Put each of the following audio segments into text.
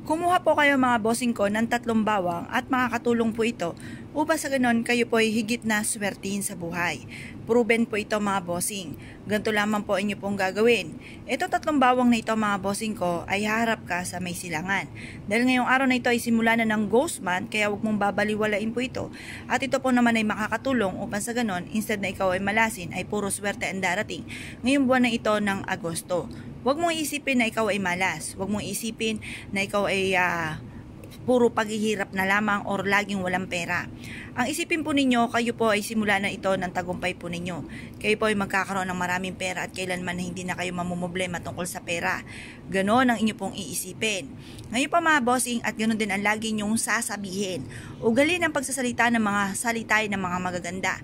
Kumuha po kayo mga bossing ko ng 3 bawang at makakatulong po ito upang sa ganon kayo po ay higit na swertihin sa buhay. Proven po ito mga bossing. Ganito lamang po inyo pong gagawin. Ito 3 bawang na ito mga bossing ko ay haharap ka sa may silangan. Dahil ngayong araw na ito ay simula na ng ghost month kaya huwag mong babaliwalain po ito. At ito po naman ay makakatulong upang sa ganon instead na ikaw ay malasin ay puro swerte ang darating ngayong buwan na ito ng Agosto. Huwag mong isipin na ikaw ay malas. Huwag mong isipin na ikaw ay puro paghihirap na lamang or laging walang pera. Ang isipin po ninyo, kayo po ay simula na ito ng tagumpay po ninyo. Kayo po ay magkakaroon ng maraming pera at kailanman hindi na kayo mamumblema tungkol sa pera. Ganon ang inyo pong iisipin. Ngayon pa mga bossing at ganon din ang lagi nyong sasabihin. Ugali ng pagsasalita ng mga salitay ng mga magaganda.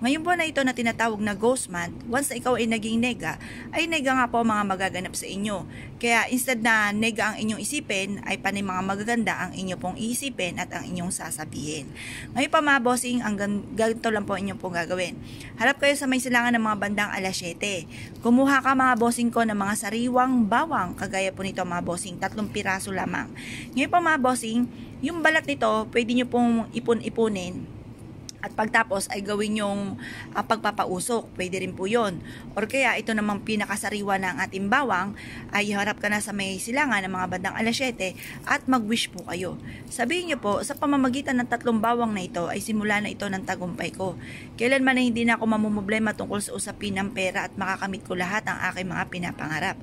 Ngayon po na ito na tinatawag na ghost month, once na ikaw ay naging nega, ay nega nga po mga magaganap sa inyo. Kaya instead na nega ang inyong isipin, ay panay mga magaganda ang inyo pong iisipin at ang inyong sasabihin. Ngayon pa mga bossing, ang ganito lang po inyong pong gagawin. Harap kayo sa may silangan ng mga bandang alas 7. Kumuha ka mga bossing ko ng mga sariwang bawang, kagaya po nito mga bossing, 3 piraso lamang. Ngayon pa mga bossing, yung balat nito, pwede nyo pong ipon-ipunin. At pagtapos ay gawin yung pagpapausok, pwede rin po yun. Or kaya ito namang pinakasariwa ng ating bawang, ay harap ka na sa may silangan ng mga bandang alas 7 at mag-wish po kayo. Sabihin nyo po, sa pamamagitan ng 3 bawang na ito ay simula na ito ng tagumpay ko. Kailanman na hindi na ako mamumblema tungkol sa usapin ng pera at makakamit ko lahat ang aking mga pinapangarap.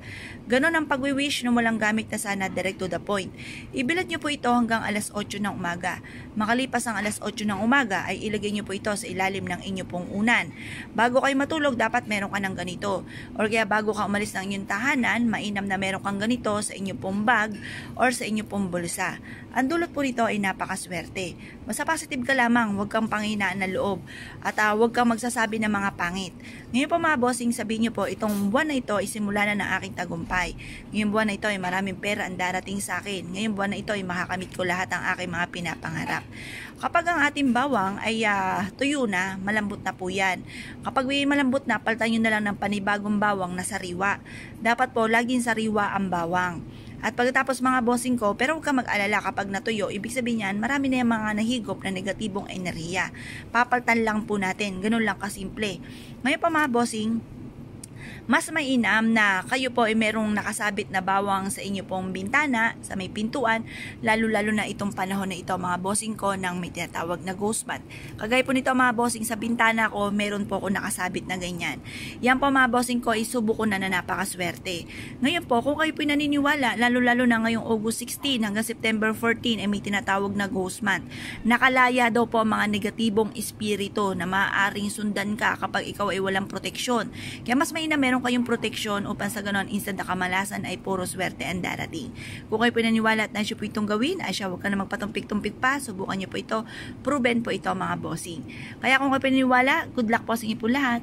Ganon ang pag-wish na walang gamit na sana, direct to the point. Ibilad nyo po ito hanggang alas 8 ng umaga. Makalipas ang alas 8 ng umaga ay ilagay nyo po ito sa ilalim ng inyo pong unan. Bago kayo matulog, dapat meron ka ng ganito. Or kaya bago ka umalis ng inyong tahanan, mainam na meron kang ganito sa inyo pong bag or sa inyo pong bulsa. Ang dulot po nito ay napakaswerte. Basta positive ka lamang, huwag kang panghinaan na loob at huwag kang magsasabi ng mga pangit. Ngayon po mga bossing, sabihin nyo po, itong buwan na ito ay simula na ng aking tagumpay. Ngayong buwan na ito ay maraming pera ang darating sa akin. Ngayong buwan na ito ay makakamit ko lahat ang aking mga pinapangarap. Kapag ang ating bawang ay tuyo na, malambot na po yan. Kapag may malambot na, palitan nyo na lang ng panibagong bawang na sariwa. Dapat po, laging sariwa ang bawang. At pagkatapos mga bossing ko, pero huwag ka mag-alala kapag natuyo, ibig sabihin yan, marami na yung mga nahigop na negatibong enerhiya. Papalitan lang po natin, ganun lang kasimple. Ngayon pa mga bossing, mas mainam na kayo po ay merong nakasabit na bawang sa inyo pong bintana, sa may pintuan, lalo-lalo na itong panahon na ito mga bossing ko nang may tinatawag na ghost month. Kagaya po nito mga bossing, sa bintana ko, meron po ako nakasabit na ganyan. Yan po mga bossing ko, isubo ko na napakaswerte. Ngayon po, kung kayo po naniniwala, lalo-lalo na ngayong August 16 hanggang September 14 ay may tinatawag na ghost month. Nakalaya daw po mga negatibong espiritu na maaaring sundan ka kapag ikaw ay walang proteksyon. Kaya mas mainam meron kayong proteksyon upang sa ganon instant na kamalasan ay puro swerte ang darating. Kung kayo pinaniwala at naisyo po itong gawin, ay siya huwag ka na magpatumpik-tumpik pa, subukan nyo po ito, proven po ito mga bossing. Kaya kung kayo pinaniwala, good luck po sa inyo po lahat.